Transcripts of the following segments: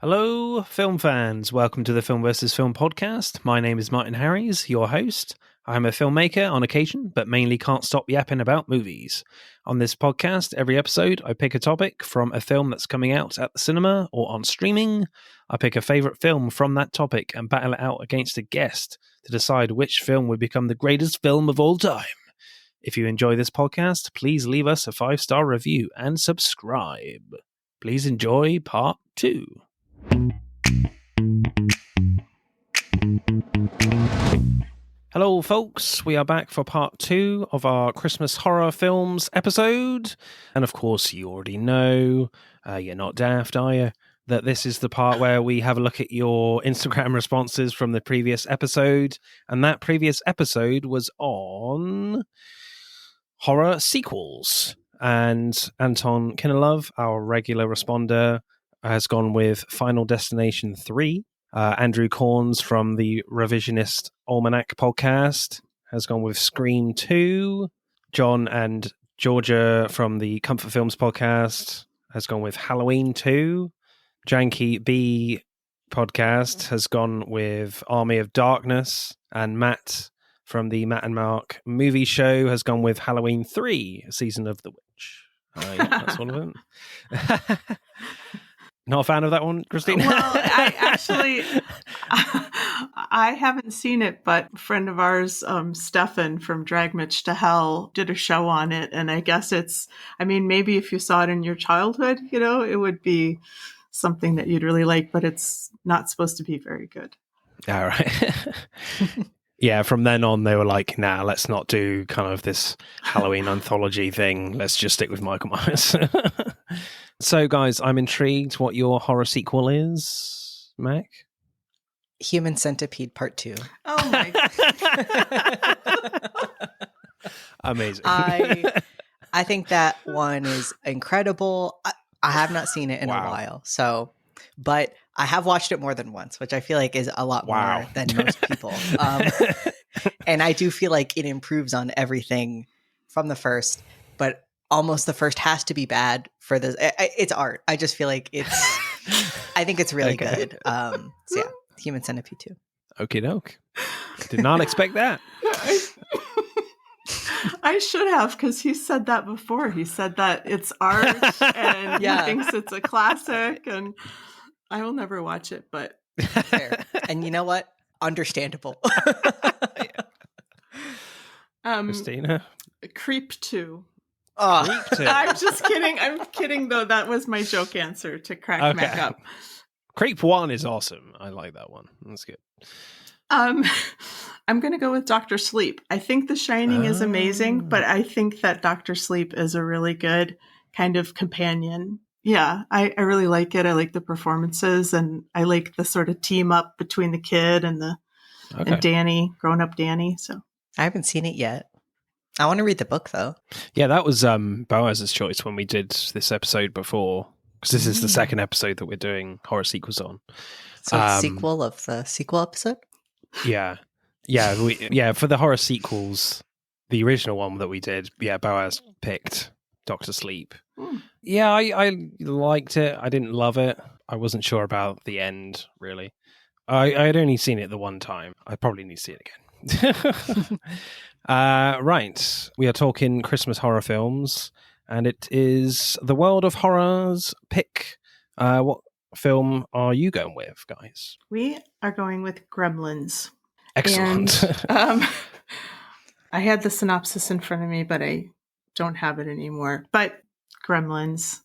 Hello, film fans. Welcome to the Film vs. Film podcast. My name is Martin Harries, your host. I'm a filmmaker on occasion, but mainly can't stop yapping about movies. On this podcast, every episode, I pick a topic from a film that's coming out at the cinema or on streaming. I pick a favourite film from that topic and battle it out against a guest to decide which film would become the greatest film of all time. If you enjoy this podcast, please leave us a 5-star review and subscribe. Please enjoy part 2. Hello folks, we are back for part 2 of our Christmas horror films episode, and of course you already know, you're not daft, are you, that this is the part where we have a look at your Instagram responses from the previous episode, and that previous episode was on horror sequels, and Anton Kinelov, our regular responder, has gone with Final Destination 3. Andrew Corns from the Revisionist Almanac podcast has gone with Scream 2. John and Georgia from the Comfort Films podcast has gone with Halloween 2. Janky B podcast has gone with Army of Darkness. And Matt from the Matt and Mark movie show has gone with Halloween 3, Season of the Witch. Yeah, that's one of them. Not a fan of that one, Christina? Well, I haven't seen it, but a friend of ours, Stefan from Drag Mitch to Hell, did a show on it. And I guess maybe if you saw it in your childhood, it would be something that you'd really like, but it's not supposed to be very good. All right. Yeah, from then on, they were like, nah, let's not do kind of this Halloween anthology thing. Let's just stick with Michael Myers. So, guys, I'm intrigued what your horror sequel is, Mac. Human Centipede Part 2. Oh, my God. Amazing. I think that one is incredible. I have not seen it in a while, but I have watched it more than once, which I feel like is a lot more than most people. And I do feel like it improves on everything from the first, but almost the first has to be bad for this. It's art. I just feel like I think it's really good. So yeah, Human Centipede 2. Okie doke. Did not expect that. I should have, because he said that before. He said that it's art and he thinks it's a classic, and I will never watch it, but fair. And you know what? Understandable. Christina? Creep 2. Oh. Creep 2. I'm just kidding. I'm kidding, though. That was my joke answer to crack Mac up. Creep 1 is awesome. I like that one. That's good. I'm going to go with Dr. Sleep. I think The Shining is amazing, but I think that Dr. Sleep is a really good kind of companion. Yeah, I really like it. I like the performances, and I like the sort of team up between the kid and and Danny, grown-up Danny. So I haven't seen it yet. I want to read the book, though. Yeah, that was Boaz's choice when we did this episode before, because this is the second episode that we're doing horror sequels on. So it's sequel of the sequel episode? Yeah. For the horror sequels, the original one that we did, Boaz picked Dr. Sleep. Yeah, I liked it. I didn't love it. I wasn't sure about the end, really. I had only seen it the one time. I probably need to see it again. Right. We are talking Christmas horror films, and it is the World of Horror's pick. What film are you going with, guys? We are going with Gremlins. Excellent. And, I had the synopsis in front of me, but I don't have it anymore. But Gremlins,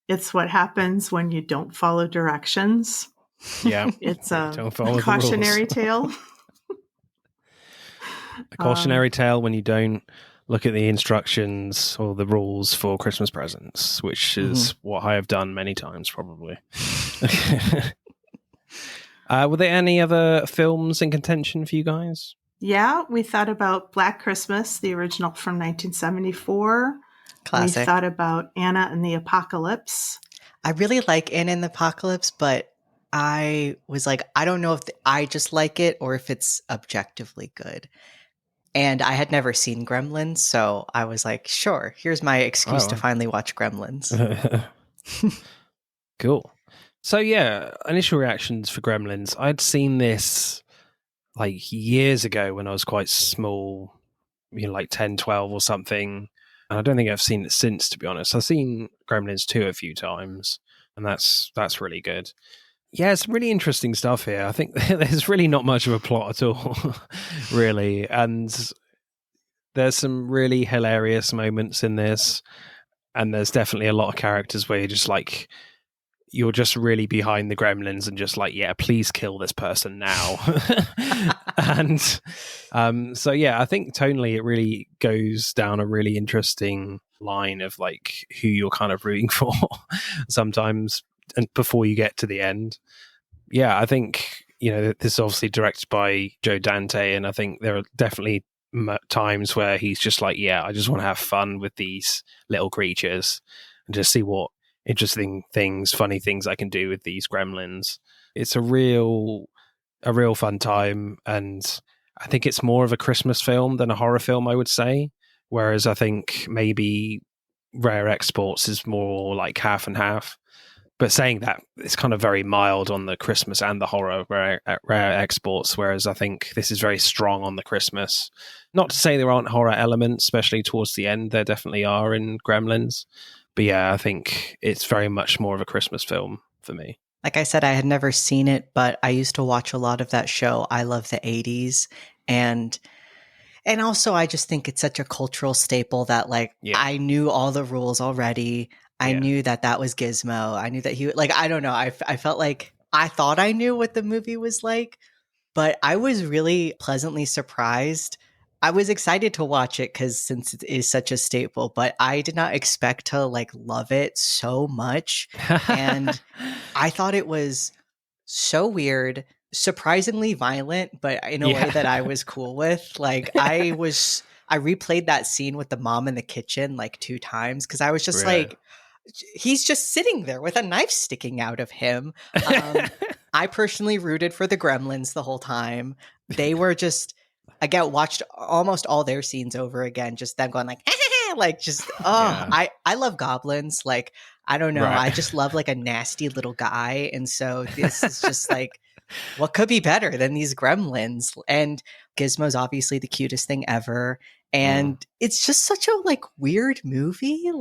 it's what happens when you don't follow directions. Yeah. It's a cautionary tale. A cautionary tale when you don't look at the instructions or the rules for Christmas presents, which is what I have done many times, probably. Were there any other films in contention for you guys? Yeah, we thought about Black Christmas, the original from 1974. Classic. We thought about Anna and the Apocalypse. I really like Anna and the Apocalypse, but I was like, I don't know if I just like it or if it's objectively good. And I had never seen Gremlins, so I was like, sure, here's my excuse to finally watch Gremlins. Cool. So yeah, initial reactions for Gremlins. I'd seen this like years ago when I was quite small, like 10, 12 or something. And I don't think I've seen it since, to be honest. I've seen Gremlins 2 a few times, and that's really good. Yeah, it's really interesting stuff here. I think there's really not much of a plot at all, really. And there's some really hilarious moments in this. And there's definitely a lot of characters where you're just really behind the Gremlins and just like, yeah, please kill this person now. And so, yeah, I think tonally it really goes down a really interesting line of like who you're kind of rooting for sometimes, and before you get to the end. Yeah, I think, this is obviously directed by Joe Dante, and I think there are definitely times where he's just like, yeah, I just want to have fun with these little creatures and just see what interesting things, funny things I can do with these Gremlins. It's a real fun time, and I think it's more of a Christmas film than a horror film, I would say. Whereas I think maybe Rare Exports is more like half and half. But saying that, it's kind of very mild on the Christmas and the horror Rare Exports, whereas I think this is very strong on the Christmas. Not to say there aren't horror elements, especially towards the end. There definitely are in Gremlins. But yeah, I think it's very much more of a Christmas film for me. Like I said, I had never seen it, but I used to watch a lot of that show. I love the 80s. And also I just think it's such a cultural staple that I knew all the rules already. I knew that was Gizmo. I knew that he, I don't know. I felt like I thought I knew what the movie was like, but I was really pleasantly surprised. I was excited to watch it since it is such a staple, but I did not expect to love it so much. And I thought it was so weird, surprisingly violent, but in a way that I was cool with. I replayed that scene with the mom in the kitchen 2 times because I was just he's just sitting there with a knife sticking out of him. I personally rooted for the Gremlins the whole time. They were just, again, watched almost all their scenes over again, just them going I love goblins. I don't know. I just love a nasty little guy. And so this is just what could be better than these Gremlins? And Gizmo's obviously the cutest thing ever. And it's just such a weird movie.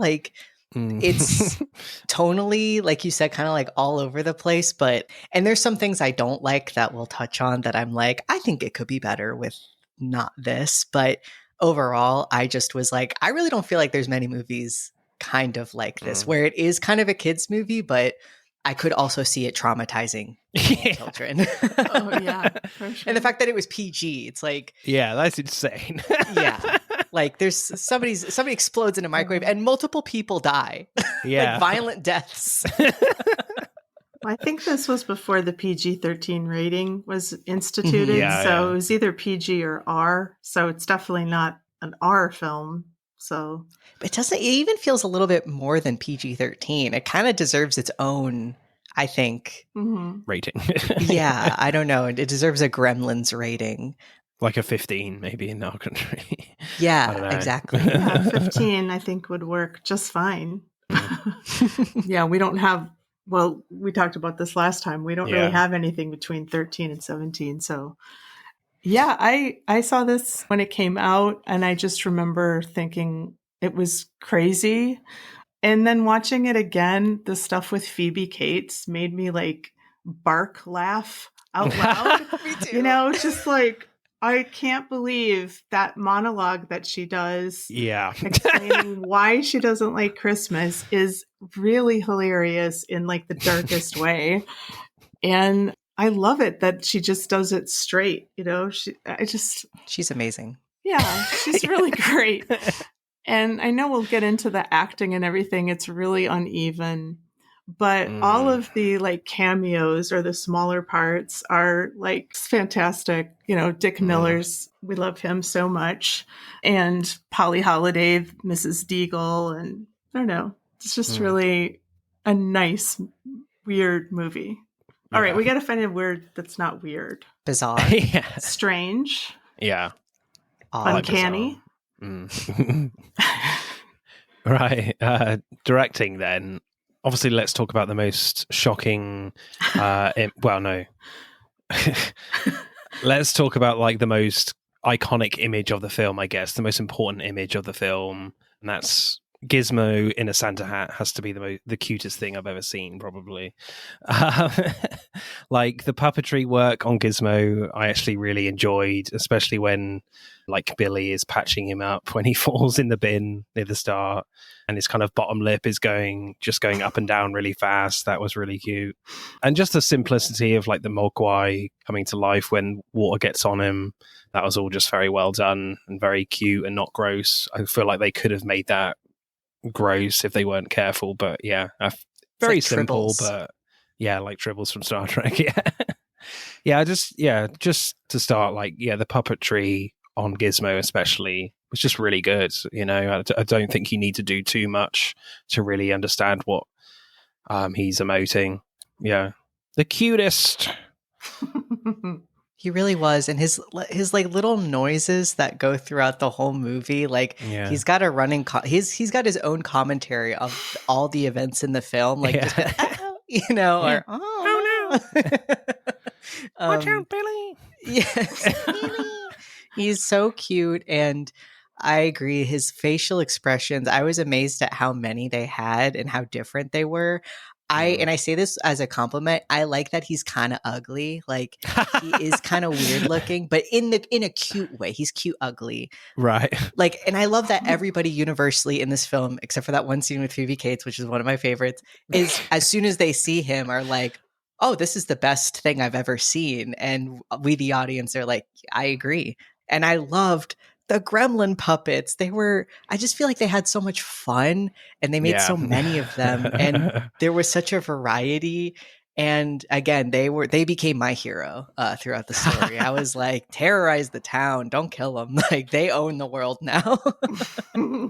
It's tonally, like you said, kind of all over the place, and there's some things I don't like that we'll touch on that I'm I think it could be better with not this, but overall, I just was I really don't feel like there's many movies kind of like this, where it is kind of a kid's movie, but I could also see it traumatizing children. Oh yeah, for sure. And the fact that it was PG, it's yeah, that's insane. Yeah. There's somebody explodes in a microwave and multiple people die. Yeah. Violent deaths. I think this was before the PG-13 rating was instituted. So it was either PG or R. So it's definitely not an R film. So it even feels a little bit more than PG-13. It kind of deserves its own, I think, rating. Yeah, I don't know. It deserves a Gremlins rating. Like a 15 maybe in our country. Yeah, exactly. Yeah, 15 I think would work just fine. Yeah, we don't have, well, we talked about this last time. We don't really have anything between 13 and 17. So yeah, I saw this when it came out, and I just remember thinking it was crazy. And then watching it again, the stuff with Phoebe Cates made me bark laugh out loud. Me too. Just I can't believe that monologue that she does. Yeah. Explaining why she doesn't like Christmas is really hilarious in the darkest way. And I love it that she just does it straight. She's amazing. Yeah, she's really great. And I know we'll get into the acting and everything. It's really uneven. But all of the cameos or the smaller parts are fantastic. Dick Miller's, we love him so much. And Polly Holiday, Mrs. Deagle. And I don't know, it's just really a nice, weird movie. Yeah. All right, we got to find a word that's not weird. Bizarre. Yeah. Strange. Yeah. Uncanny. Right. Directing then. obviously, let's talk about the most shocking. No. Let's talk about like the most iconic image of the film, I guess, the most important image of the film, and that's Gizmo in a Santa hat. Has to be the cutest thing I've ever seen, probably. Like the puppetry work on Gizmo, I actually really enjoyed, especially when like Billy is patching him up when he falls in the bin near the start, and his kind of bottom lip is going up and down really fast. That was really cute, and just the simplicity of like the Mogwai coming to life when water gets on him. That was all just very well done and very cute and not gross. I feel like they could have made that gross if they weren't careful, but yeah, very like simple, Tribbles. but yeah, like Tribbles from Star Trek. Just to start, like, the puppetry on Gizmo especially was just really good. I don't think you need to do too much to really understand what he's emoting. Yeah, the cutest. He really was, and his like little noises that go throughout the whole movie, like he's got a running he's got his own commentary of all the events in the film, like just, or oh no, watch out, Billy. Yes, he's so cute, and I agree. His facial expressions, I was amazed at how many they had and how different they were. And I say this as a compliment. I like that he's kind of ugly. Like he is kind of weird looking, but in a cute way. He's cute ugly. Right. Like, and I love that everybody universally in this film, except for that one scene with Phoebe Cates, which is one of my favorites, is as soon as they see him are like, oh, this is the best thing I've ever seen. And we, the audience, are like, I agree. And I loved the Gremlin puppets. I just feel like they had so much fun and they made so many of them. And there was such a variety. And again, they became my hero throughout the story. I was like, terrorize the town. Don't kill them. Like they own the world now.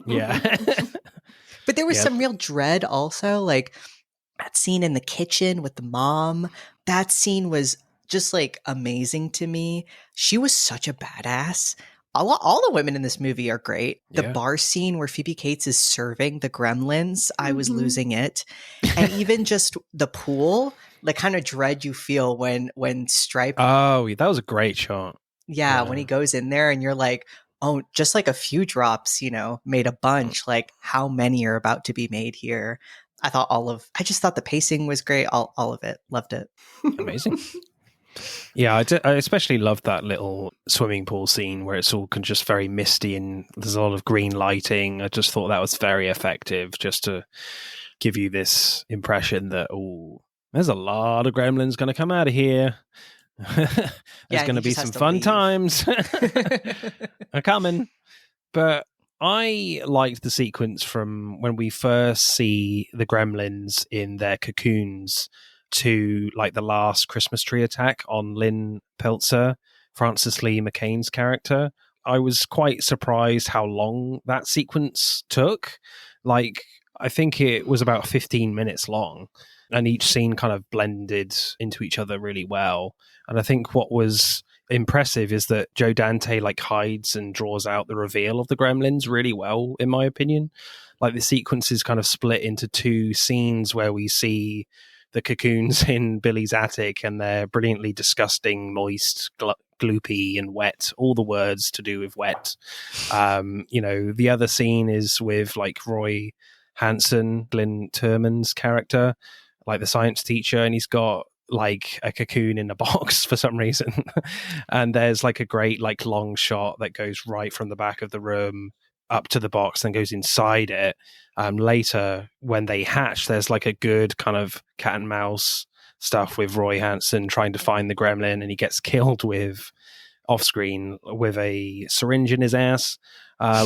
Yeah. But there was some real dread also. Like that scene in the kitchen with the mom, that scene was just like amazing to me. She was such a badass. All the women in this movie are great. The bar scene where Phoebe Cates is serving the Gremlins, I was losing it. And even just the pool, the kind of dread you feel when Stripe. Oh, that was a great shot. Yeah, when he goes in there and you're like, oh, just like a few drops, made a bunch. Like how many are about to be made here? I just thought the pacing was great. All of it. Loved it. Amazing. Yeah, I especially loved that little swimming pool scene where it's all just very misty and there's a lot of green lighting. I just thought that was very effective just to give you this impression that, there's a lot of gremlins going to come out of here. There's going to be some fun times. They're coming. But I liked the sequence from when we first see the gremlins in their cocoons to like the last Christmas tree attack on Lynn Peltzer, Frances Lee McCain's character. I was quite surprised how long that sequence took. Like, I think it was about 15 minutes long, and each scene kind of blended into each other really well. And I think what was impressive is that Joe Dante like hides and draws out the reveal of the gremlins really well, in my opinion. Like the sequence is kind of split into two scenes where we see the cocoons in Billy's attic, and they're brilliantly disgusting, moist, gloopy, and wet. All the words to do with wet. The other scene is with like Roy Hansen, Glenn Turman's character, like the science teacher, and he's got like a cocoon in a box for some reason. And there's like a great like long shot that goes right from the back of the room up to the box, then goes inside it. Later, when they hatch, there's like a good kind of cat and mouse stuff with Roy Hansen trying to find the gremlin, and he gets killed with off screen with a syringe in his ass,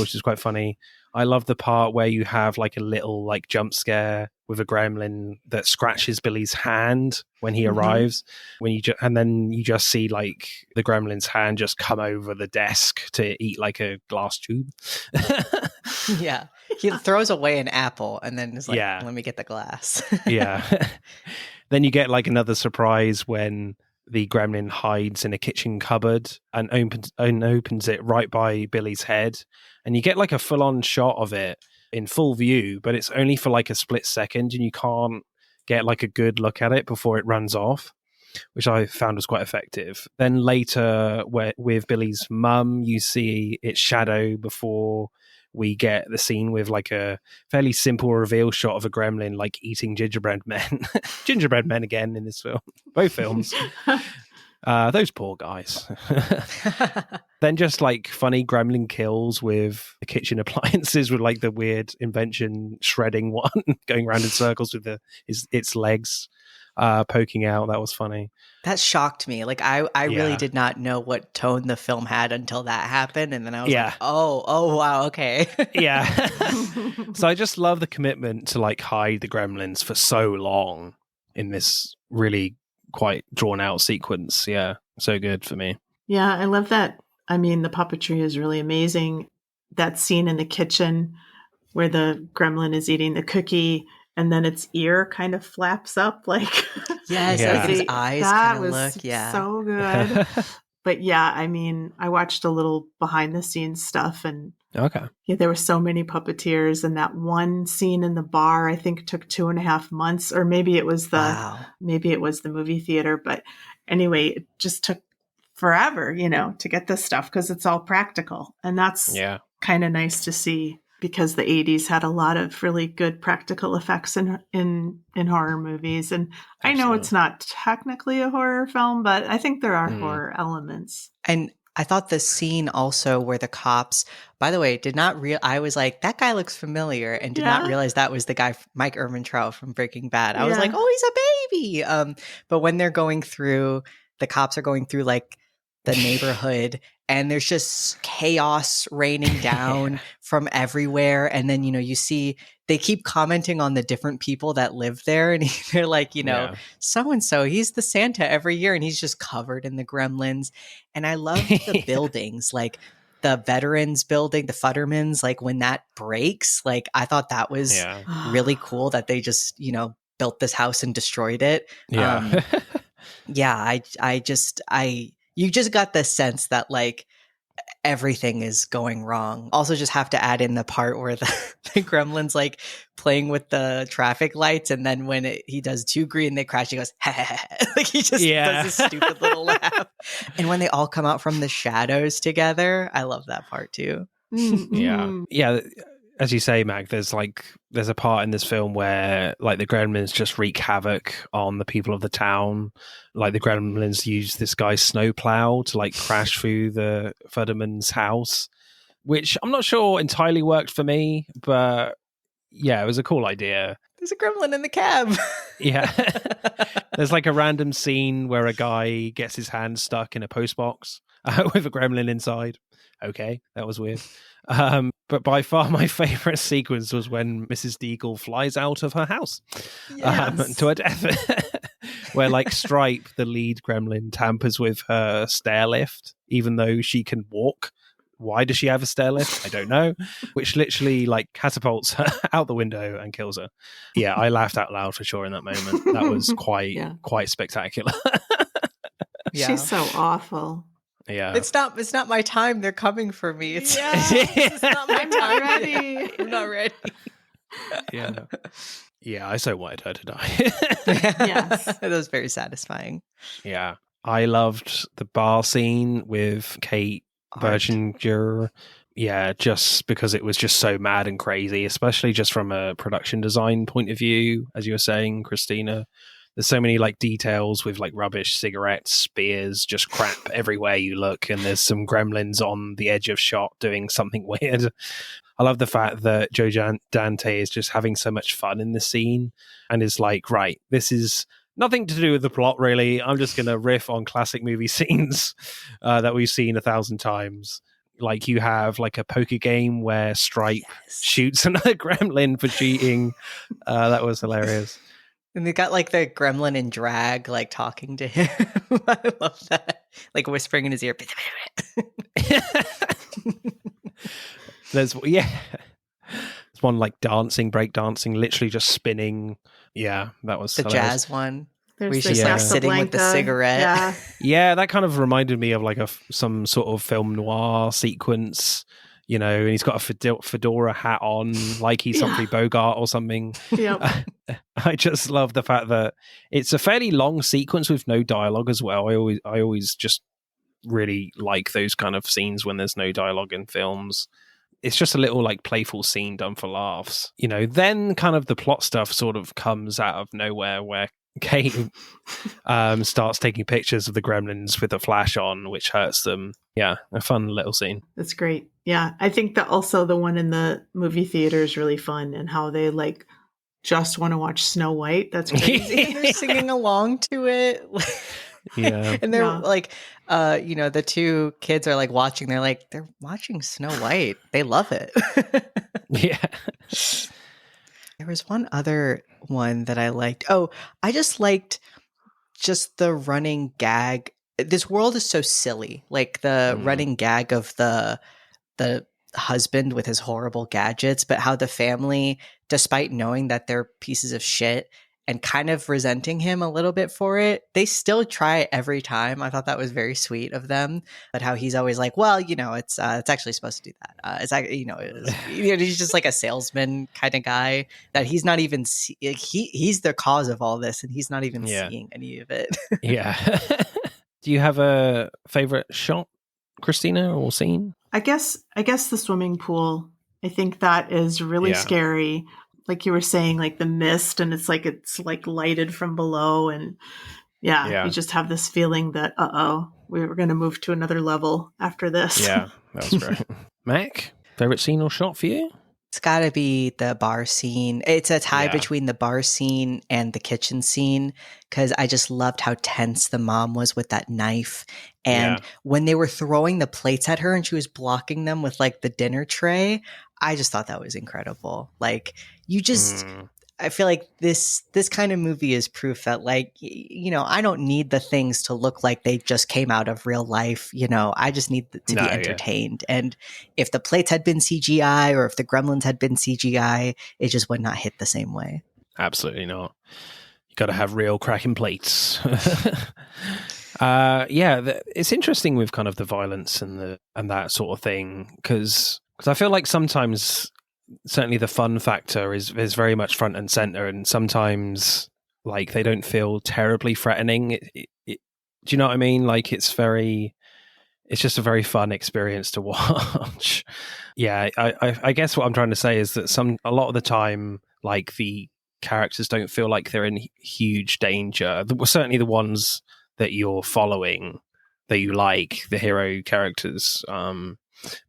which is quite funny. I love the part where you have like a little like jump scare with a gremlin that scratches Billy's hand when he arrives. And then you just see like the gremlin's hand just come over the desk to eat like a glass tube. Yeah, he throws away an apple and then is like, let me get the glass. Yeah. Then you get like another surprise when the gremlin hides in a kitchen cupboard and opens it right by Billy's head. And you get like a full-on shot of it in full view, but it's only for like a split second and you can't get like a good look at it before it runs off, which I found was quite effective. Then later with Billy's mum, you see its shadow before we get the scene with like a fairly simple reveal shot of a gremlin like eating gingerbread men. Gingerbread men again in this film, both films. Those poor guys. Then just like funny gremlin kills with the kitchen appliances with like the weird invention shredding one going around in circles with its legs poking out. That was funny. That shocked me. Like I really did not know what tone the film had until that happened, and then I was like, oh wow, okay. Yeah. So I just love the commitment to like hide the gremlins for so long in this really quite drawn out sequence. Yeah, so good for me. Yeah, I love that. I mean, the puppetry is really amazing. That scene in the kitchen where the gremlin is eating the cookie and then its ear kind of flaps up like yes, like his eyes kind of look. Yeah, so good. But yeah, I mean, I watched a little behind the scenes stuff, and there were so many puppeteers, and that one scene in the bar I think took 2.5 months, or maybe it was the movie theater. But anyway, it just took forever, to get this stuff because it's all practical, and that's kind of nice to see. Because the 80s had a lot of really good practical effects in horror movies. And I know it's not technically a horror film, but I think there are horror elements. And I thought the scene also where the cops, by the way, did not I was like, that guy looks familiar, and did not realize that was the guy, Mike Ehrmantraut from Breaking Bad. I was like, oh, he's a baby. But when they're going through, the cops are going through like the neighborhood, and there's just chaos raining down from everywhere. And then, you see, they keep commenting on the different people that live there. And they're like, so-and-so, he's the Santa every year. And he's just covered in the gremlins. And I love the buildings, like the Veterans building, the Futtermans, like when that breaks, like I thought that was really cool that they just, built this house and destroyed it. Yeah. You just got the sense that like everything is going wrong. Also just have to add in the part where the gremlin's like playing with the traffic lights, and then when he does too green, they crash. He goes, ha, ha, ha. Like he just does this stupid little laugh. And when they all come out from the shadows together, I love that part too. Mm-hmm. Yeah. As you say, Mac, there's a part in this film where like the gremlins just wreak havoc on the people of the town. Like the gremlins use this guy's snowplow to like crash through the Futterman's house, which I'm not sure entirely worked for me, but yeah, it was a cool idea. There's a gremlin in the cab. Yeah. There's like a random scene where a guy gets his hand stuck in a postbox with a gremlin inside. Okay, that was weird. But by far my favorite sequence was when Mrs. Deagle flies out of her house to her death. Where like Stripe, the lead gremlin, tampers with her stair lift, even though she can walk. Why does she have a stair lift? I don't know. Which literally like catapults her out the window and kills her. Yeah, I laughed out loud for sure in that moment. That was quite spectacular. She's so awful. Yeah, it's not my time. They're coming for me. It's not my time. I'm not ready. Yeah, I so wanted her to die. Yes, it was very satisfying. Yeah, I loved the bar scene with Kate Berginger. Yeah, just because it was just so mad and crazy, especially just from a production design point of view, as you were saying, Christina. There's so many like details with like rubbish cigarettes, spears, just crap everywhere you look. And there's some gremlins on the edge of shot doing something weird. I love the fact that Joe Dante is just having so much fun in this scene and is like, right, this is nothing to do with the plot, really. I'm just going to riff on classic movie scenes that we've seen 1,000 times. Like you have like a poker game where Stripe shoots another gremlin for cheating. That was hilarious. And they got like the gremlin in drag, like talking to him. I love that. Like whispering in his ear. There's one like break dancing, literally just spinning. Yeah, that was the hilarious. Jazz one. There's where he's just like sitting with the cigarette. Yeah, that kind of reminded me of like some sort of film noir sequence. and he's got a fedora hat on, like he's Humphrey Bogart or something. Yep. I just love the fact that it's a fairly long sequence with no dialogue as well. I always just really like those kind of scenes when there's no dialogue in films. It's just a little like playful scene done for laughs. Then kind of the plot stuff sort of comes out of nowhere, where Kate starts taking pictures of the gremlins with a flash on, which hurts them. Yeah, a fun little scene. That's great. Yeah, I think that also the one in the movie theater is really fun, and how they like just want to watch Snow White. That's crazy. They're singing along to it. Yeah. And they're like, the two kids are like watching. They're watching Snow White. They love it. Yeah. There was one other one that I liked. Oh, I just liked just the running gag. This world is so silly. Like the running gag of the husband with his horrible gadgets, but how the family, despite knowing that they're pieces of shit and kind of resenting him a little bit for it, they still try it every time. I thought that was very sweet of them. But how he's always like, well, it's actually supposed to do that. It's like, he's just like a salesman kind of guy that he's not even he's the cause of all this, and he's not even seeing any of it. Yeah. Do you have a favorite shot, Christina, or scene? I guess the swimming pool. I think that is really scary. Like you were saying, like the mist, and it's like lighted from below, and you just have this feeling that we were going to move to another level after this. Yeah, that was great. Mac, favorite scene or shot for you? It's got to be the bar scene. It's a tie between the bar scene and the kitchen scene, because I just loved how tense the mom was with that knife. And when they were throwing the plates at her and she was blocking them with like the dinner tray, I just thought that was incredible. Like I feel like this kind of movie is proof that like, I don't need the things to look like they just came out of real life. I just need to be entertained. And if the plates had been CGI, or if the gremlins had been CGI, it just would not hit the same way. Absolutely not. You got to have real cracking plates. It's interesting with kind of the violence and that sort of thing, because I feel like sometimes certainly the fun factor is very much front and center, and sometimes like they don't feel terribly threatening. Do you know what I mean? Like it's just a very fun experience to watch. Yeah, I guess what I'm trying to say is that a lot of the time, like the characters don't feel like they're in huge danger. Certainly the ones that you're following, that you like, the hero characters,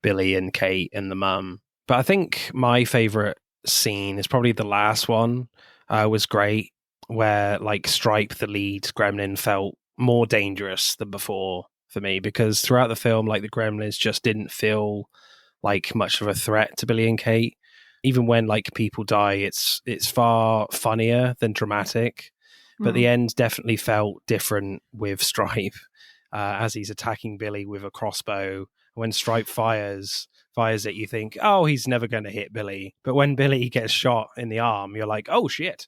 Billy and Kate and the mum. But I think my favorite scene is probably the last one. Was great, where like Stripe, the lead gremlin, felt more dangerous than before for me, because throughout the film, like the gremlins just didn't feel like much of a threat to Billy and Kate. Even when like people die, it's far funnier than dramatic. But the end definitely felt different with Stripe, as he's attacking Billy with a crossbow. When Stripe fires it, you think, oh, he's never going to hit Billy. But when Billy gets shot in the arm, you're like, oh shit,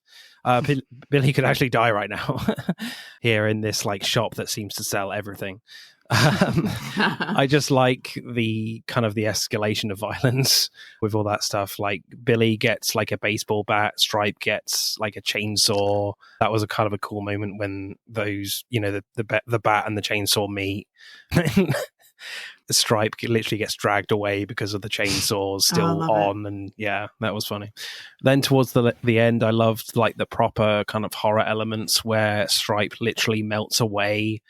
Billy could actually die right now. Here in this like shop that seems to sell everything. I just like the kind of the escalation of violence with all that stuff. Like Billy gets like a baseball bat, Stripe gets like a chainsaw. That was a kind of a cool moment when those, the bat and the chainsaw meet. Stripe literally gets dragged away because of the chainsaws still on, and that was funny. Then towards the end, I loved like the proper kind of horror elements where Stripe literally melts away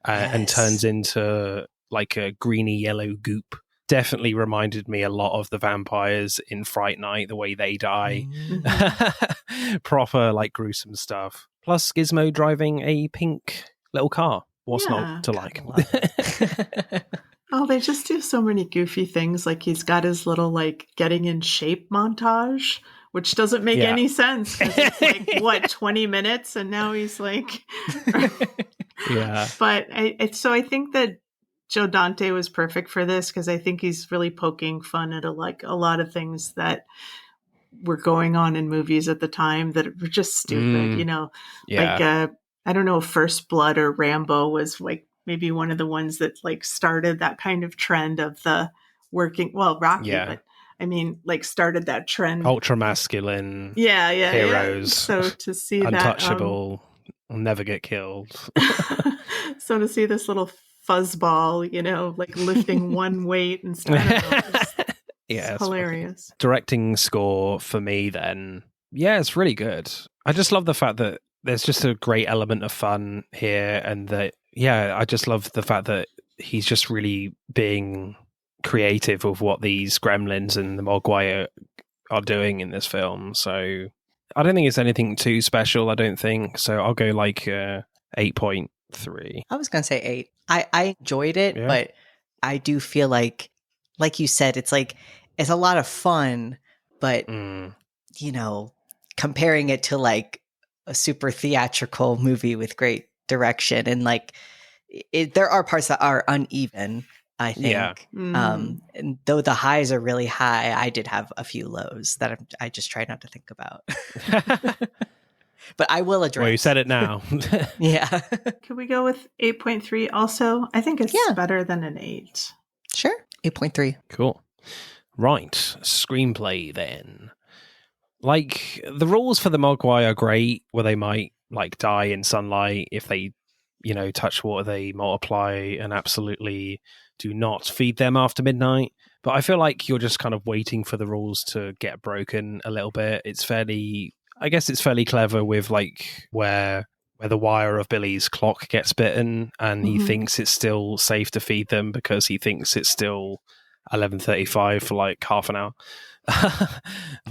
and turns into like a greeny yellow goop. Definitely reminded me a lot of the vampires in Fright Night, the way they die. Proper like gruesome stuff. Plus Gizmo driving a pink little car. What's not to like? Oh, they just do so many goofy things. Like he's got his little like getting in shape montage, which doesn't make any sense. It's like 20 minutes, and now he's like, But I think that Joe Dante was perfect for this, because I think he's really poking fun at a lot of things that were going on in movies at the time that were just stupid. Like I don't know if First Blood or Rambo was like maybe one of the ones that like started that kind of trend of the working, well, Rocky, Yeah. but I mean, like started that trend. Ultra masculine Yeah. heroes. So to see untouchable, will never get killed. So to see this little fuzzball, like lifting one weight instead of it's hilarious. Funny. Directing score for me then, yeah, it's really good. I just love the fact that there's just a great element of fun here, and that, I just love the fact that he's just really being creative with what these gremlins and the Mogwai are doing in this film. So I don't think it's anything too special, I don't think. So I'll go like 8.3. I was going to say 8. I enjoyed it, but I do feel like you said, it's like, it's a lot of fun, but, comparing it to like a super theatrical movie with great direction, and like, there are parts that are uneven, I think. Yeah. And though the highs are really high, I did have a few lows that I just try not to think about. But I will address. Well, you said it now. Yeah. Could we go with 8.3 also? I think it's better than an 8. Sure. 8.3. Cool. Right. Screenplay then. Like, the rules for the Mogwai are great, where they might like die in sunlight. If they, touch water, they multiply, and absolutely do not feed them after midnight. But I feel like you're just kind of waiting for the rules to get broken a little bit. It's fairly clever with like where the wire of Billy's clock gets bitten, and he thinks it's still safe to feed them because he thinks it's still 11:35 for like half an hour.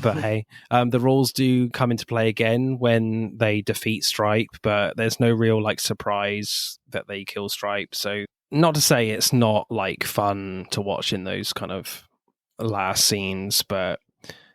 But hey, the rules do come into play again when they defeat Stripe, but there's no real like surprise that they kill Stripe. So not to say it's not like fun to watch in those kind of last scenes, but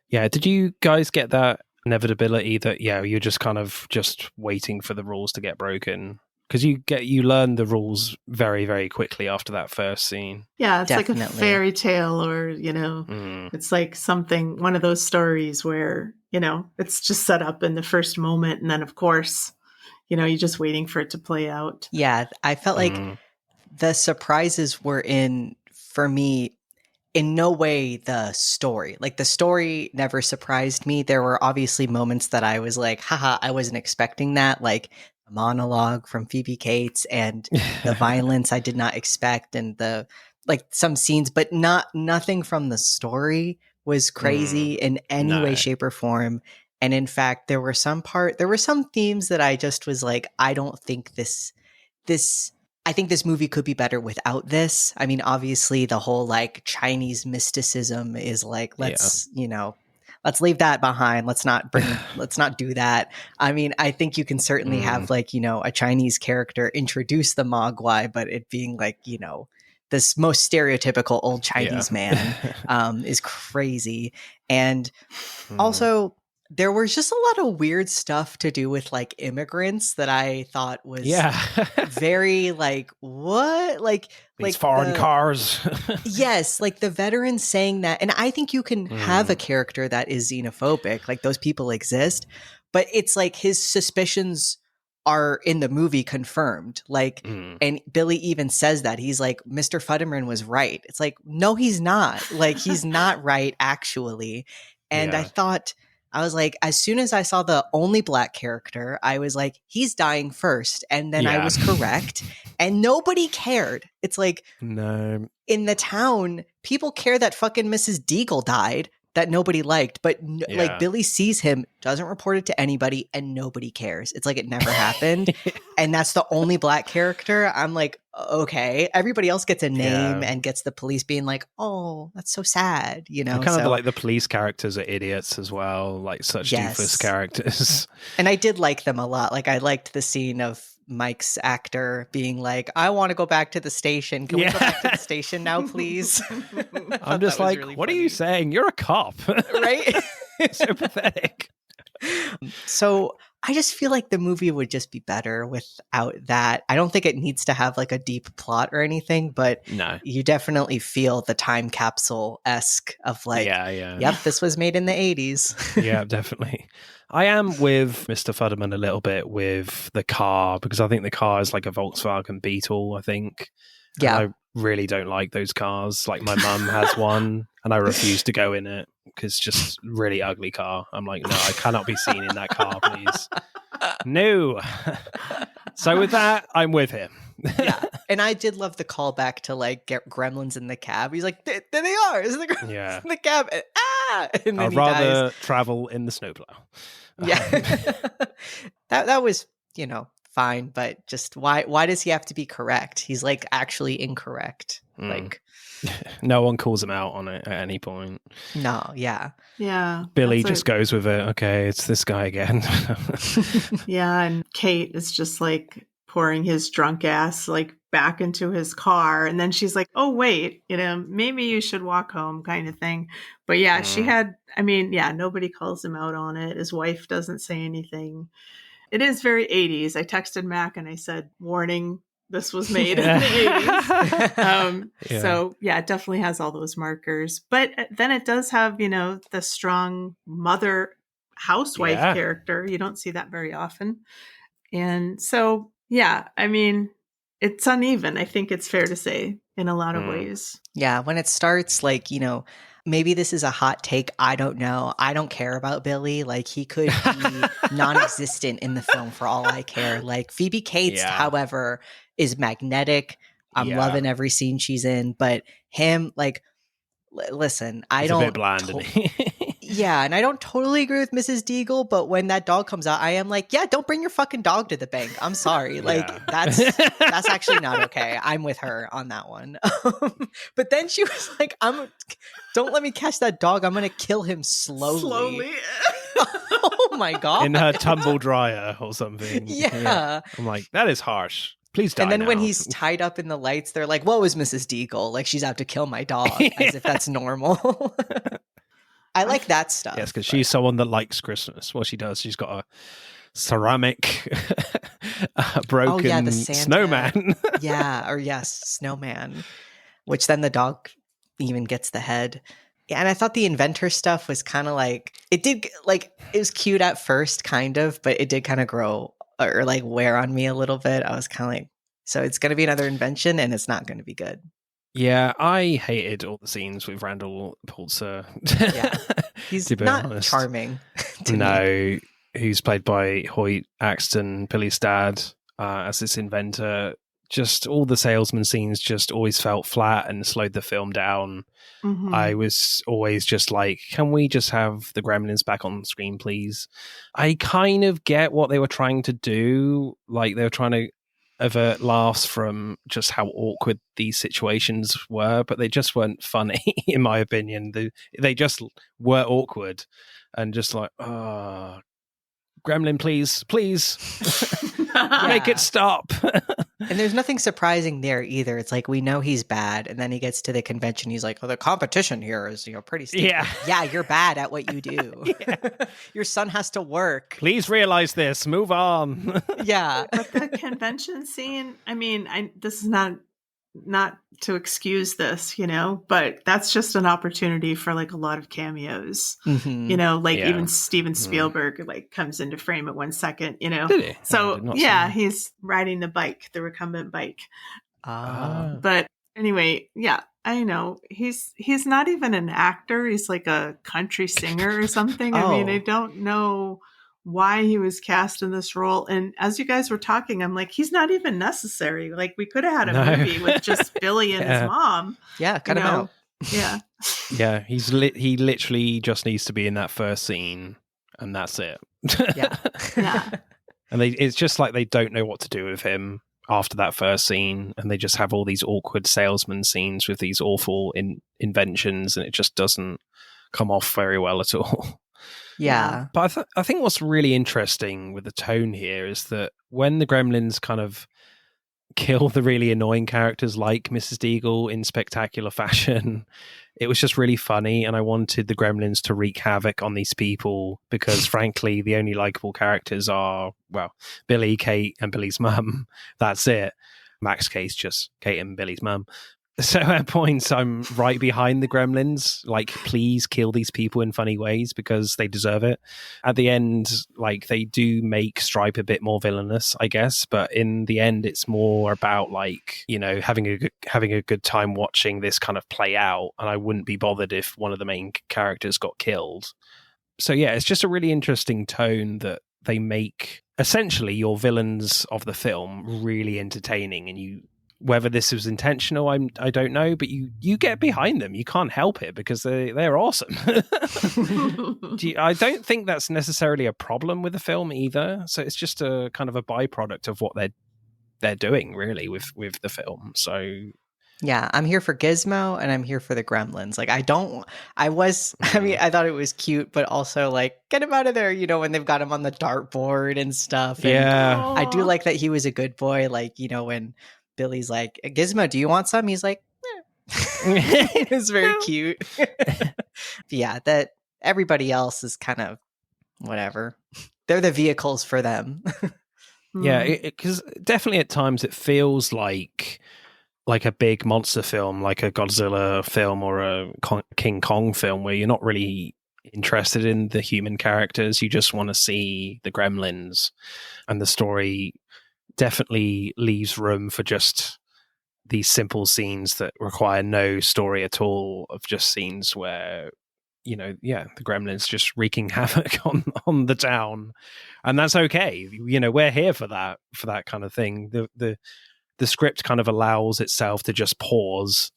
yeah, did you guys get that inevitability that you're just kind of just waiting for the rules to get broken? Because you learn the rules very, very quickly after that first scene. Yeah, it's definitely like a fairy tale, or it's like one of those stories where it's just set up in the first moment, and then of course you're just waiting for it to play out. Yeah, I felt like the surprises were for me, in no way the story. Like, the story never surprised me. There were obviously moments that I was like, haha, I wasn't expecting that. Like the monologue from Phoebe Cates and the violence I did not expect, and the like some scenes, but nothing from the story was crazy in any way, shape, or form. And in fact, there were some themes that I just was like, I don't think I think this movie could be better without this. I mean, obviously the whole like Chinese mysticism is like, let's leave that behind. Let's not do that. I mean, I think you can certainly have like, a Chinese character introduce the Mogwai, but it being like, this most stereotypical old Chinese man is crazy. And also, there was just a lot of weird stuff to do with like immigrants that I thought was very like, what? Like these foreign cars. Yes, like the veterans saying that. And I think you can have a character that is xenophobic, like those people exist, but it's like his suspicions are in the movie confirmed. Like, and Billy even says that. He's like, Mr. Futterman was right. It's like, no, he's not. Like, he's not right, actually. And I was like, as soon as I saw the only black character, I was like, he's dying first. And then I was correct. And nobody cared. It's like, no, in the town, people care that fucking Mrs. Deagle died, that nobody liked. But like, Billy sees him, doesn't report it to anybody, and nobody cares. It's like it never happened. And that's the only black character. I'm like, okay. Everybody else gets a name and gets the police being like, oh, that's so sad, And kind of like the police characters are idiots as well, like such doofus characters. And I did like them a lot. Like, I liked the scene of Mike's actor being like, I want to go back to the station. Can we go back to the station now, please? I'm just like, really what funny. Are you saying? You're a cop. Right? So pathetic. So I just feel like the movie would just be better without that. I don't think it needs to have like a deep plot or anything, but you definitely feel the time capsule-esque of like, yep, this was made in the 80s. Yeah, definitely. I am with Mr. Futterman a little bit with the car, because I think the car is like a Volkswagen Beetle, I think. Yeah. And I really don't like those cars. Like my mum has one and I refuse to go in it because just really ugly car. I'm like, no, I cannot be seen in that car, please. No. So with that, I'm with him. Yeah. And I did love the callback to like get Gremlins in the cab. He's like, there they are. Is the Gremlins in the cab? And then I'd rather travel in the snowplow. Yeah. that was, fine, but just why does he have to be correct? He's like actually incorrect. Like no one calls him out on it at any point. No, yeah. Yeah. Billy just goes with it. Okay, it's this guy again. Yeah, and Kate is just like pouring his drunk ass like back into his car, and then she's like, oh wait, maybe you should walk home, kind of thing. But yeah, she had, nobody calls him out on it. His wife doesn't say anything. It is very 80s. I texted Mac and I said, warning, this was made in the 80s. So yeah, it definitely has all those markers. But then it does have, the strong mother housewife character. You don't see that very often. And so, yeah, it's uneven. I think it's fair to say in a lot of ways. Yeah. When it starts, like, maybe this is a hot take. I don't know. I don't care about Billy. Like, he could be non-existent in the film for all I care. Like, Phoebe Cates, however, is magnetic. I'm loving every scene she's in. But him, like, listen, I don't... a bit bland, isn't he? Yeah, and I don't totally agree with Mrs. Deagle, but when that dog comes out, I am like, yeah, don't bring your fucking dog to the bank. I'm sorry. Like, that's actually not okay. I'm with her on that one. But then she was like, don't let me catch that dog. I'm going to kill him slowly. Oh my God. In her tumble dryer or something. Yeah. I'm like, that is harsh. Please die. And then now. when he's tied up in the lights, they're like, what was Mrs. Deagle? Like, she's out to kill my dog, as if that's normal. I like that stuff. Yes, because she's someone that likes Christmas. What she does, she's got a ceramic broken the Santa. snowman. Snowman. Which then the dog even gets the head. Yeah, and I thought the inventor stuff was kind of like, it was cute at first, kind of, but it did kind of grow or like wear on me a little bit. I was kind of like, so it's going to be another invention and it's not going to be good. Yeah, I hated all the scenes with Randall Pulitzer. Yeah, he's not honest. Charming. No, who's played by Hoyt Axton, Billy's dad, as this inventor. Just all the salesman scenes just always felt flat and slowed the film down. Mm-hmm. I was always just like, can we just have the Gremlins back on screen, please? I kind of get what they were trying to do. Like, they were trying to avert laughs from just how awkward these situations were, but they just weren't funny, in my opinion. They just were awkward and just like, Gremlin, please make it stop. And there's nothing surprising there either. It's like, we know he's bad, and then he gets to the convention, he's like, oh, the competition here is pretty steep. Yeah, you're bad at what you do. Your son has to work. Please realize this, move on. Yeah. But the convention scene, this is not to excuse this, but that's just an opportunity for like a lot of cameos. Mm-hmm. Even Steven Spielberg like comes into frame at 1 second, Did he? So he's riding the recumbent bike. But anyway, I know he's not even an actor. He's like a country singer or something. I don't know why he was cast in this role. And as you guys were talking, I'm like, he's not even necessary. Like, we could have had a movie with just Billy and his mom. Yeah, cut him out. Yeah. Yeah, he literally just needs to be in that first scene, and that's it. Yeah. And it's just like they don't know what to do with him after that first scene, and they just have all these awkward salesman scenes with these awful inventions, and it just doesn't come off very well at all. Yeah. But I think what's really interesting with the tone here is that when the Gremlins kind of kill the really annoying characters like Mrs. Deagle in spectacular fashion, it was just really funny, and I wanted the Gremlins to wreak havoc on these people because, frankly, the only likable characters are, well, Billy, Kate, and Billy's mum. That's it. Mac's case, just Kate and Billy's mum. So at points, I'm right behind the Gremlins. Like, please kill these people in funny ways because they deserve it. At the end, like, they do make Stripe a bit more villainous, I guess. But in the end, it's more about, like, you know, having a good time watching this kind of play out. And I wouldn't be bothered if one of the main characters got killed. So yeah, it's just a really interesting tone that they make essentially your villains of the film really entertaining, and you. Whether this was intentional, I don't know, but you get behind them. You can't help it because they're awesome. I don't think that's necessarily a problem with the film either. So it's just a kind of a byproduct of what they're doing really with the film. So yeah, I'm here for Gizmo and I'm here for the Gremlins. Like I thought it was cute, but also like get him out of there, you know, when they've got him on the dartboard and stuff. And yeah, I do like that he was a good boy. Like, you know, when Billy's like, Gizmo, do you want some? He's like, it's very cute. Yeah, that everybody else is kind of whatever. They're the vehicles for them. Yeah, because definitely at times it feels like a big monster film, like a Godzilla film or a King Kong film, where you're not really interested in the human characters. You just want to see the Gremlins, and the story definitely leaves room for just these simple scenes that require no story at all, of just scenes where, you know, yeah, the Gremlins just wreaking havoc on the town, and that's okay. You know, we're here for that kind of thing. The script kind of allows itself to just pause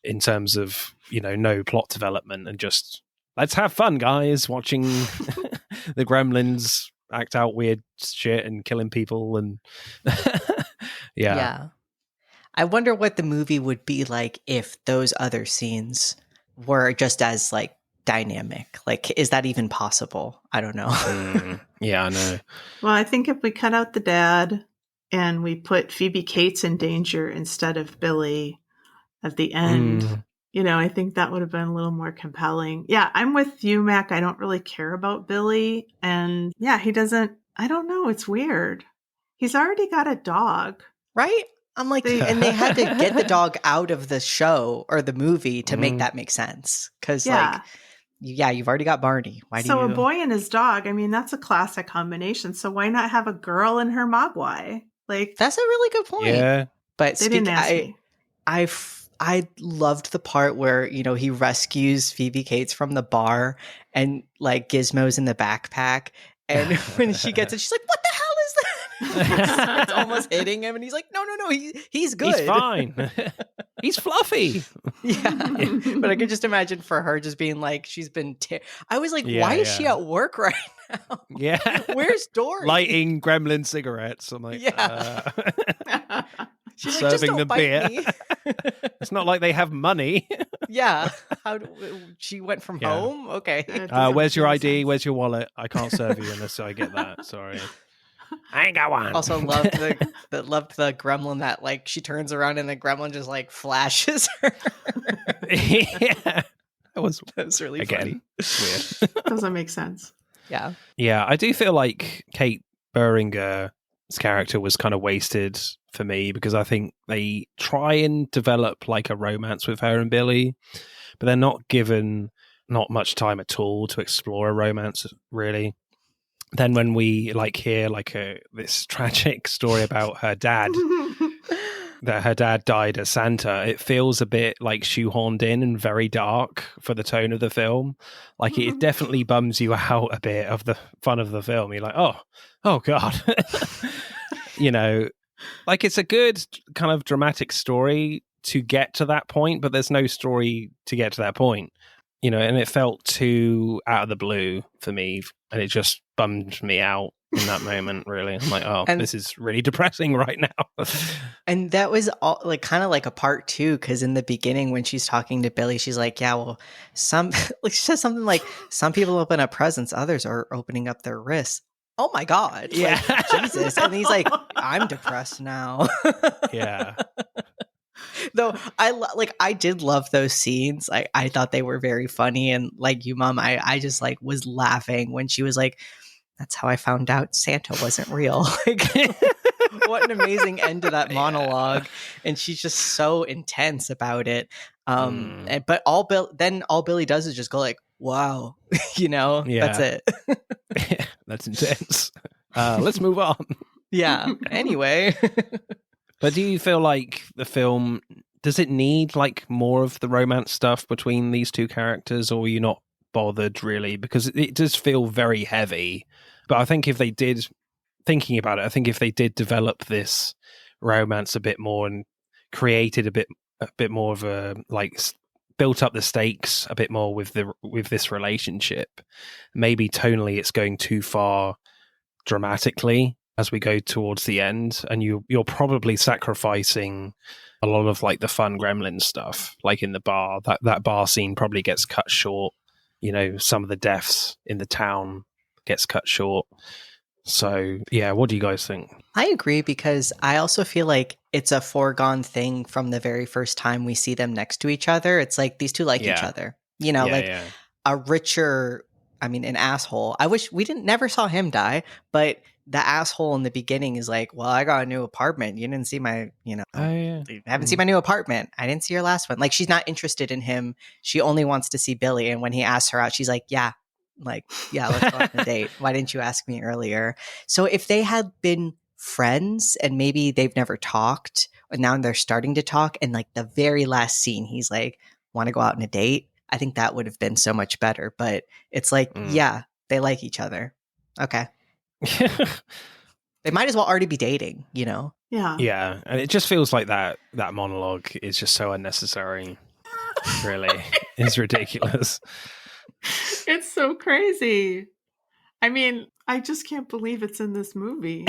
in terms of, you know, no plot development, and just let's have fun, guys, watching the Gremlins act out weird shit and killing people. And yeah. I wonder what the movie would be like if those other scenes were just as like dynamic. Like, is that even possible? I don't know. Yeah, I know. Well, I think if we cut out the dad and we put Phoebe Cates in danger instead of Billy at the end, you know, I think that would have been a little more compelling. Yeah, I'm with you, Mac. I don't really care about Billy. And yeah, he doesn't, I don't know. It's weird. He's already got a dog. Right? I'm like, and they had to get the dog out of the show or the movie to make that make sense. Because, like, you've already got Barney. So a boy and his dog, I mean, that's a classic combination. So why not have a girl and her mogwai? Like, that's a really good point. Yeah. But they didn't ask me. I loved the part where, you know, he rescues Phoebe Cates from the bar and like Gizmo's in the backpack. And when she gets it, she's like, what the hell is that? It's almost hitting him. And he's like, no, he's good. He's fine. He's fluffy. Yeah. But I could just imagine for her just being like, she's been, I was like, why is she at work right now? Yeah. Where's Dory? Lighting Gremlin cigarettes. I'm like, she's serving like, them beer. It's not like they have money. Yeah. She went from home? Okay. Where's your ID? Where's your wallet? I can't serve you unless I get that. Sorry. I ain't got one. Also loved the gremlin that like she turns around and the gremlin just like flashes her. Yeah. That was really funny. Weird. Doesn't make sense. Yeah. Yeah, I do feel like Kate Beringer's character was kind of wasted for me, because I think they try and develop like a romance with her and Billy, but they're not given not much time at all to explore a romance, really. Then when we like hear like this tragic story about her dad, that her dad died as Santa, it feels a bit like shoehorned in and very dark for the tone of the film. Like it definitely bums you out a bit of the fun of the film. You're like, oh God. You know, like it's a good kind of dramatic story to get to that point, but there's no story to get to that point. You know, and it felt too out of the blue for me, and it just bummed me out in that moment, really. I'm like, this is really depressing right now. And that was all like kind of like a part two, because in the beginning when she's talking to Billy, she's like, yeah, well, she says something like, some people open up presents, others are opening up their wrists. Oh my God. Yeah. Like, Jesus. And he's like, I'm depressed now. Yeah. Though I did love those scenes. I thought they were very funny, and like you, Mom, I just like was laughing when she was like, "That's how I found out Santa wasn't real." Like, what an amazing end to that monologue. and she's just so intense about it. But all Billy does is just go like, wow, that's it. That's intense. Let's move on. Yeah. Anyway. But do you feel like the film, does it need like more of the romance stuff between these two characters, or are you not bothered really? Because it does feel very heavy. But I think if they did, thinking about it, I think if they did develop this romance a bit more and created a bit more of a, like, built up the stakes a bit more with this relationship, maybe tonally it's going too far dramatically as we go towards the end, and you're probably sacrificing a lot of like the fun gremlin stuff, like in the bar. That bar scene probably gets cut short. Some of the deaths in the town gets cut short. So yeah, what do you guys think? I agree, because I also feel like it's a foregone thing from the very first time we see them next to each other. It's like these two like each other, a richer, an asshole. I wish we never saw him die, but the asshole in the beginning is like, well, I got a new apartment. You didn't see my, you haven't seen my new apartment. I didn't see your last one. Like, she's not interested in him. She only wants to see Billy. And when he asks her out, she's like, yeah, let's go on a date. Why didn't you ask me earlier? So if they had been friends and maybe they've never talked, and now they're starting to talk, and like the very last scene, he's like, want to go out on a date? I think that would have been so much better. But it's like, yeah, they like each other. Okay. They might as well already be dating, Yeah. Yeah. And it just feels like that monologue is just so unnecessary. Really. It's ridiculous. It's so crazy. I just can't believe it's in this movie.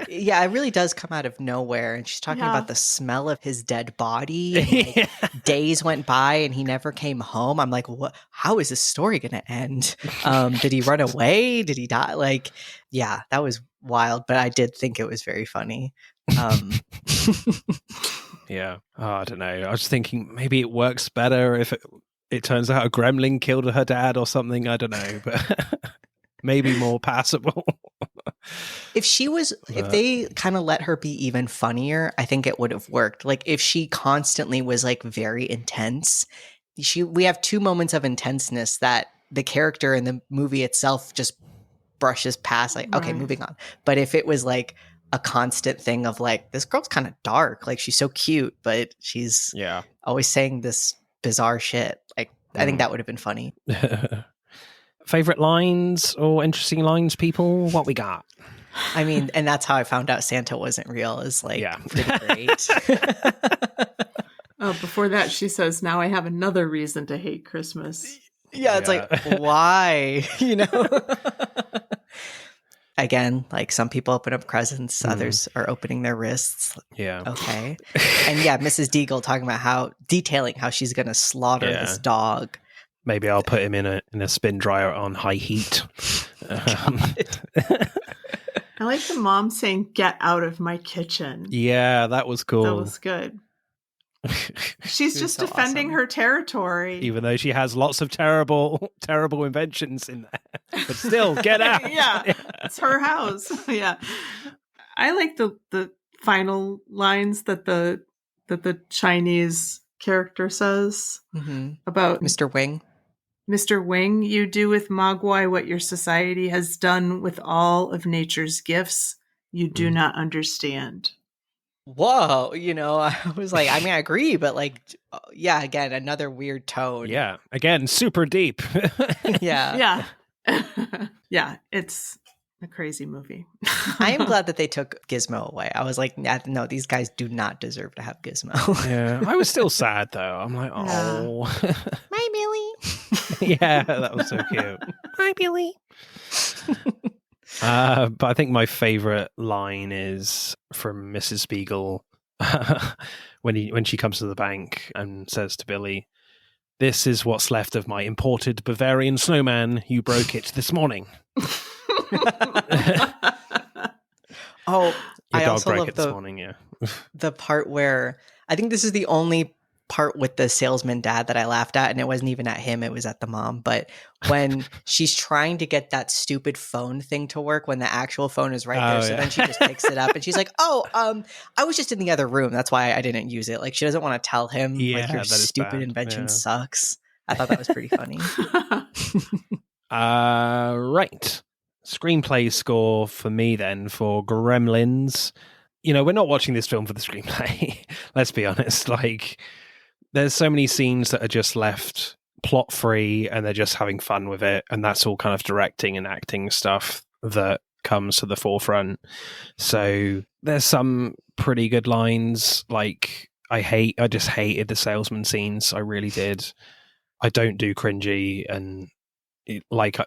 Yeah, it really does come out of nowhere. And she's talking about the smell of his dead body. And days went by and he never came home. I'm like, what? How is this story going to end? Did he run away? Did he die? Like, yeah, that was wild. But I did think it was very funny. Yeah. Oh, I don't know. I was thinking maybe it works better if it turns out a gremlin killed her dad or something. I don't know. But maybe more passable. If they kind of let her be even funnier, I think it would have worked. Like, if she constantly was like very intense, we have 2 moments of intenseness that the character in the movie itself just brushes past, like, okay, moving on. But if it was like a constant thing of like, this girl's kind of dark, like she's so cute, but she's always saying this bizarre shit, like, I think that would have been funny. Favorite lines or interesting lines, people? What we got? And that's how I found out Santa wasn't real, is like pretty great. Before that, she says, now I have another reason to hate Christmas. Yeah, it's like, why? Again, like, some people open up presents, others are opening their wrists. Yeah. Okay. And Mrs. Deagle talking about detailing how she's going to slaughter this dog. Maybe I'll put him in a spin dryer on high heat. I like the mom saying, get out of my kitchen. Yeah, that was cool. That was good. She's just so defending her territory. Even though she has lots of terrible inventions in there. But still, get out. Yeah, it's her house. Yeah. I like the final lines that the Chinese character says about Mr. Wing. Mr. Wing, you do with Mogwai what your society has done with all of nature's gifts. You do not understand. Whoa, I was like, I agree, but like, again, another weird tone. Yeah, again, super deep. Yeah. Yeah, it's a crazy movie. I am glad that they took Gizmo away. I was like, no, these guys do not deserve to have Gizmo. Yeah, I was still sad though. I'm like, oh. Hi, Billy. Yeah, that was so cute. Hi, Billy. But I think my favorite line is from Mrs. Spiegel when she comes to the bank and says to Billy, "This is what's left of my imported Bavarian snowman. You broke it this morning." Oh, your I dog also broke love it this morning. Yeah, the part where I think this is the only part with the salesman dad that I laughed at, and it wasn't even at him, it was at the mom. But when she's trying to get that stupid phone thing to work when the actual phone is right there, so then she just picks it up and she's like, I was just in the other room, that's why I didn't use it. Like, she doesn't want to tell him like, your stupid invention sucks. I thought that was pretty funny. Right. Screenplay score for me then for Gremlins. We're not watching this film for the screenplay. Let's be honest. Like, there's so many scenes that are just left plot free and they're just having fun with it. And that's all kind of directing and acting stuff that comes to the forefront. So there's some pretty good lines. Like, I just hated the salesman scenes. I really did. I don't do cringy, and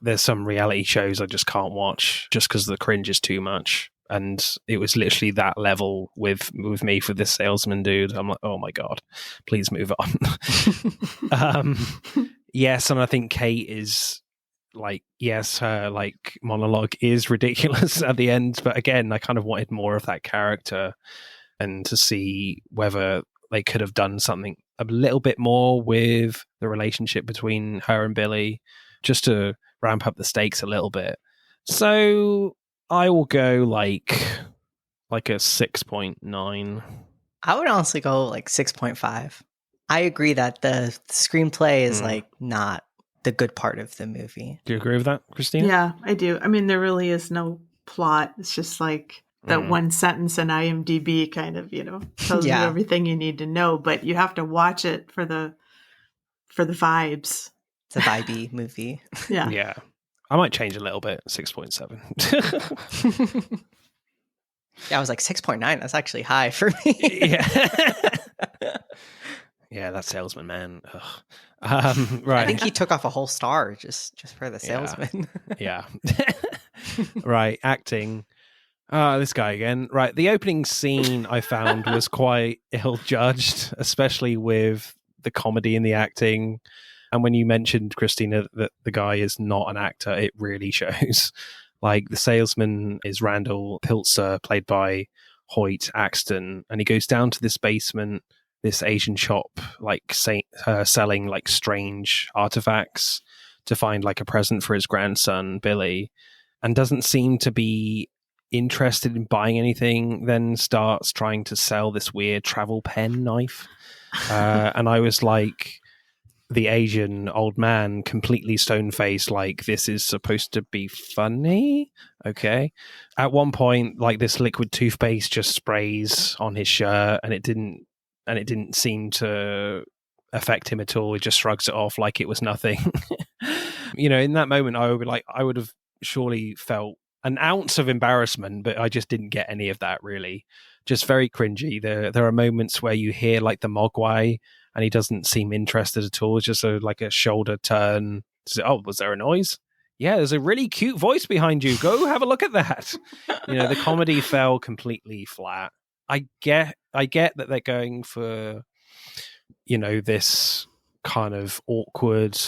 there's some reality shows I just can't watch just because the cringe is too much. And it was literally that level with me for this salesman dude. I'm like, oh my God, please move on. Yes, and I think Kate is like, yes, her like monologue is ridiculous at the end. But again, I kind of wanted more of that character and to see whether they could have done something a little bit more with the relationship between her and Billy, just to ramp up the stakes a little bit. So I will go like a 6.9. I would honestly go like 6.5. I agree that the screenplay is like not the good part of the movie. Do you agree with that, Christina? Yeah, I do. I mean, there really is no plot. It's just like that one sentence in IMDb kind of, tells you everything you need to know, but you have to watch it for the vibes. It's a vibey movie. Yeah. Yeah. I might change a little bit, 6.7. Yeah, I was like 6.9. That's actually high for me. Yeah. Yeah, that salesman, man. Right. I think he took off a whole star just for the salesman. Yeah. Right, acting. This guy again. Right, the opening scene I found was quite ill-judged, especially with the comedy and the acting. And when you mentioned, Christina, that the guy is not an actor, it really shows. Like, the salesman is Randall Pilzer, played by Hoyt Axton, and he goes down to this basement, this Asian shop, like selling like strange artifacts to find like a present for his grandson, Billy, and doesn't seem to be interested in buying anything, then starts trying to sell this weird travel pen knife. And I was like, the Asian old man, completely stone-faced, like, this is supposed to be funny? Okay. At one point, like, this liquid toothpaste just sprays on his shirt, and it didn't seem to affect him at all. He just shrugs it off like it was nothing. In that moment, I would have surely felt an ounce of embarrassment, but I just didn't get any of that, really. Just very cringy. There are moments where you hear, like, the Mogwai, and he doesn't seem interested at all. It's just like a shoulder turn. Oh, was there a noise? Yeah, there's a really cute voice behind you. Go have a look at that. The comedy fell completely flat. I get that they're going for, this kind of awkward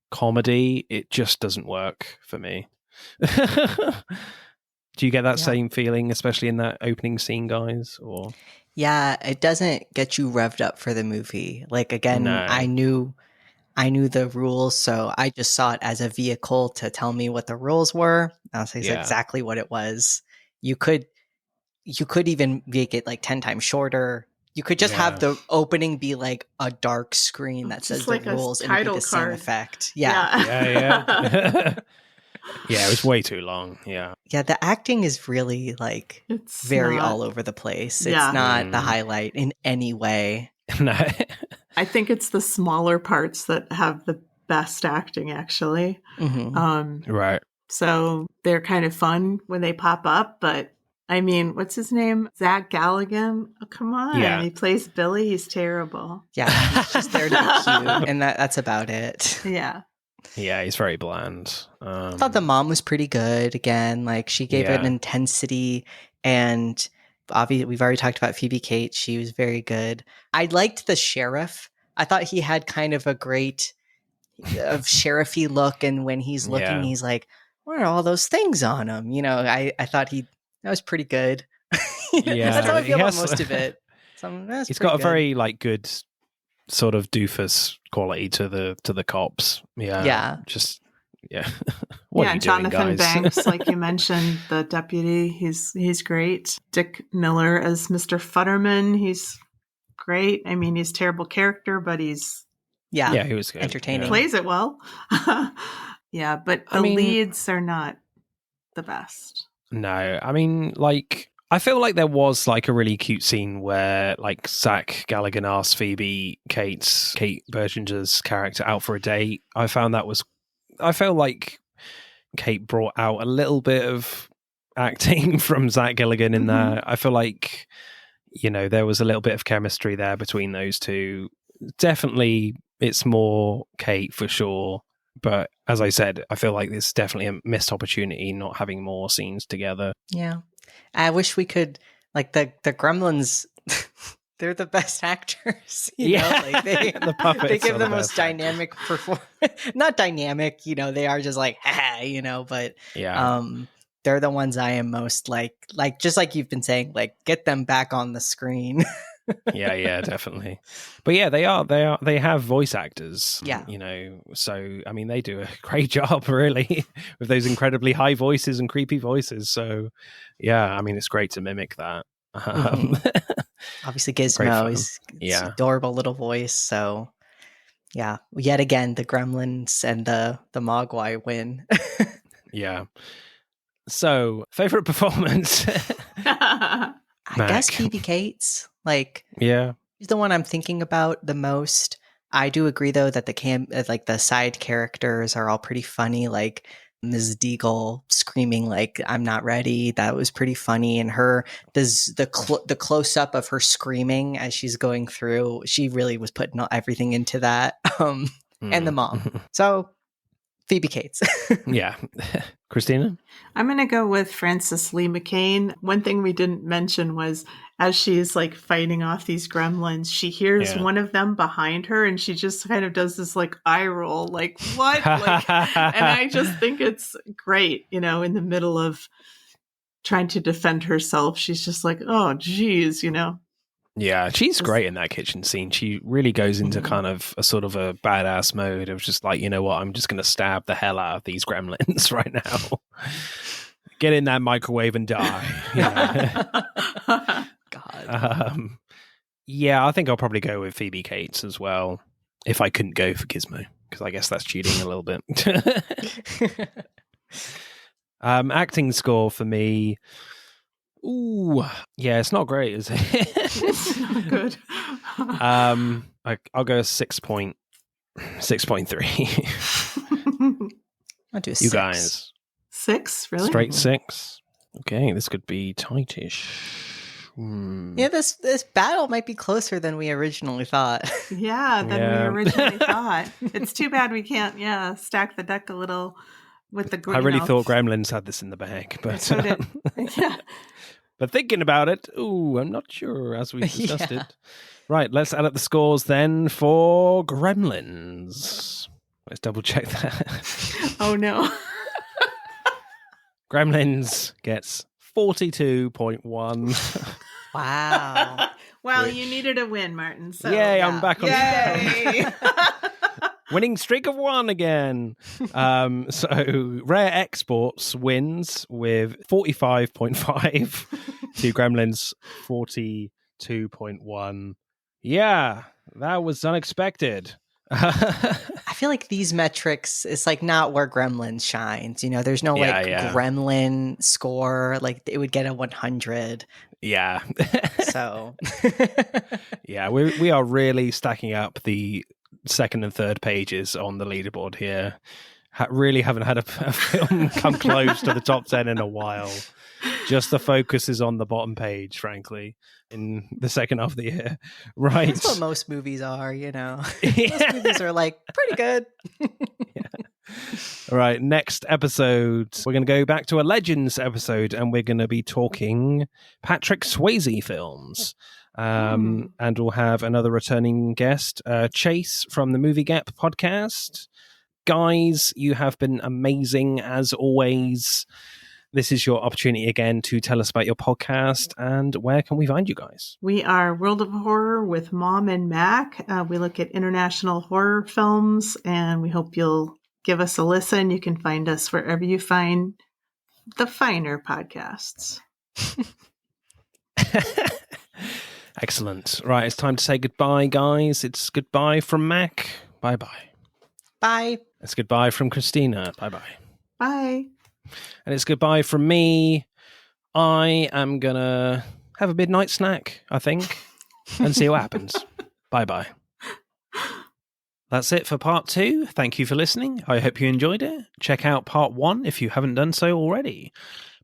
comedy. It just doesn't work for me. Do you get that same feeling, especially in that opening scene, guys? Or yeah, it doesn't get you revved up for the movie. Like, again, no. I knew the rules, so I just saw it as a vehicle to tell me what the rules were. I'll say exactly what it was. You could even make it like 10 times shorter. You could just have the opening be like a dark screen that says the rules and it'd be the same effect. Yeah. Yeah, it was way too long. Yeah, the acting is really like it's very all over the place. It's not the highlight in any way. No. I think it's the smaller parts that have the best acting, actually. Mm-hmm. Right. So they're kind of fun when they pop up, but I mean, what's his name? Zach Galligan? Oh, come on. Yeah. He plays Billy. He's terrible. Yeah, he's just there to be cute, and that's about it. Yeah. Yeah, he's very bland. I thought the mom was pretty good. Again, like, she gave it an intensity, and obviously we've already talked about Phoebe Cates. She was very good. I liked the sheriff. I thought he had kind of a great sheriffy look, and when he's looking, he's like, "What are all those things on him?" I thought that was pretty good. Yeah, that's how I feel about most of it. He's got a very like good sort of doofus quality to the cops. Yeah. Just what are you Jonathan doing, guys? Banks, like you mentioned, the deputy, he's great. Dick Miller as Mr. Futterman, he's great. I mean, he's a terrible character, but he was good. Entertaining. Plays it well. Yeah, but the leads are not the best. No, I mean, like, I feel like there was like a really cute scene where like Zach Galligan asked Phoebe Kate Berginger's character out for a date. I felt like Kate brought out a little bit of acting from Zach Galligan in there. I feel like, there was a little bit of chemistry there between those two. Definitely, it's more Kate for sure. But as I said, I feel like it's definitely a missed opportunity not having more scenes together. Yeah. I wish we could, like, the Gremlins, they're the best actors. Like the puppets they give the most best dynamic performance. Not dynamic, they are just like, but they're the ones I am most like just like you've been saying, like, get them back on the screen. yeah, definitely. But yeah, they have voice actors. Yeah. So I mean, they do a great job, really, with those incredibly high voices and creepy voices. So yeah, I mean, it's great to mimic that. Obviously, Gizmo is adorable little voice. So yeah, yet again, the Gremlins and the Mogwai win. Yeah. So, favorite performance? I guess Phoebe Cates. Like, she's the one I'm thinking about the most. I do agree, though, that the side characters are all pretty funny. Like Ms. Deagle screaming, like, "I'm not ready." That was pretty funny. And the close up of her screaming as she's going through, she really was putting everything into that. And the mom. So Phoebe Cates. Yeah. Christina? I'm going to go with Frances Lee McCain. One thing we didn't mention was as she's like fighting off these gremlins, she hears one of them behind her and she just kind of does this like eye roll, like, what? Like, and I just think it's great, in the middle of trying to defend herself. She's just like, oh, geez, Yeah, she's great in that kitchen scene. She really goes into kind of a sort of a badass mode of just like, you know what, I'm just going to stab the hell out of these gremlins right now. Get in that microwave and die. God. Yeah, I think I'll probably go with Phoebe Cates as well, if I couldn't go for Gizmo, because I guess that's cheating a little bit. Acting score for me. Ooh, yeah, it's not great, is it? It's not good. I'll go 6.3. I'll do a 6. You guys. 6, really? Straight 6. Okay, this could be tightish. Yeah, this battle might be closer than we originally thought. Yeah, than we originally thought. It's too bad we can't, stack the deck a little with the. I really thought Gremlins had this in the bag, but so did. Yeah. But thinking about it, I'm not sure, as we discussed it. Right, let's add up the scores then for Gremlins. Let's double check that. Oh, no. Gremlins gets 42.1. Wow. Well, you needed a win, Martin. So Yay, I'm back on Yay! winning streak of 1 again. So Rare Exports wins with 45.5 to Gremlins 42.1. Yeah, that was unexpected. I feel like these metrics, it's like not where Gremlins shines. There's no Gremlin score. Like it would get a 100. Yeah. So yeah, we are really stacking up the second and third pages on the leaderboard here. Really haven't had a film come close to the top 10 in a while. Just the focus is on the bottom page, frankly, in the second half of the year. Right. That's what most movies are, Most movies are like pretty good. All right, next episode, we're going to go back to a Legends episode and we're going to be talking Patrick Swayze films. And we'll have another returning guest, Chase from the Movie Gap podcast. Guys, you have been amazing as always. this is your opportunity again to tell us about your podcast and where can we find you guys? We are World of Horror with Mom and Mac. We look at international horror films, and we hope you'll give us a listen. You can find us wherever you find the finer podcasts. Excellent. Right, it's time to say goodbye, guys. It's goodbye from Mac. Bye-bye. Bye. It's goodbye from Christina. Bye-bye. Bye. And it's goodbye from me. I am going to have a midnight snack, I think, and see what happens. Bye-bye. That's it for part 2. Thank you for listening. I hope you enjoyed it. Check out part 1 if you haven't done so already.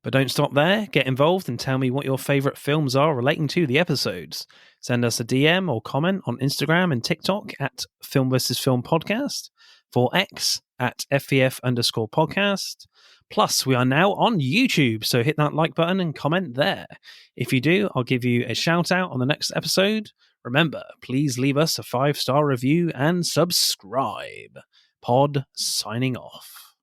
But don't stop there. Get involved and tell me what your favourite films are relating to the episodes. Send us a DM or comment on Instagram and TikTok at Film vs. Film Podcast, for X at FVF_podcast. Plus, we are now on YouTube, so hit that like button and comment there. If you do, I'll give you a shout out on the next episode. Remember, please leave us a 5-star review and subscribe. Pod signing off.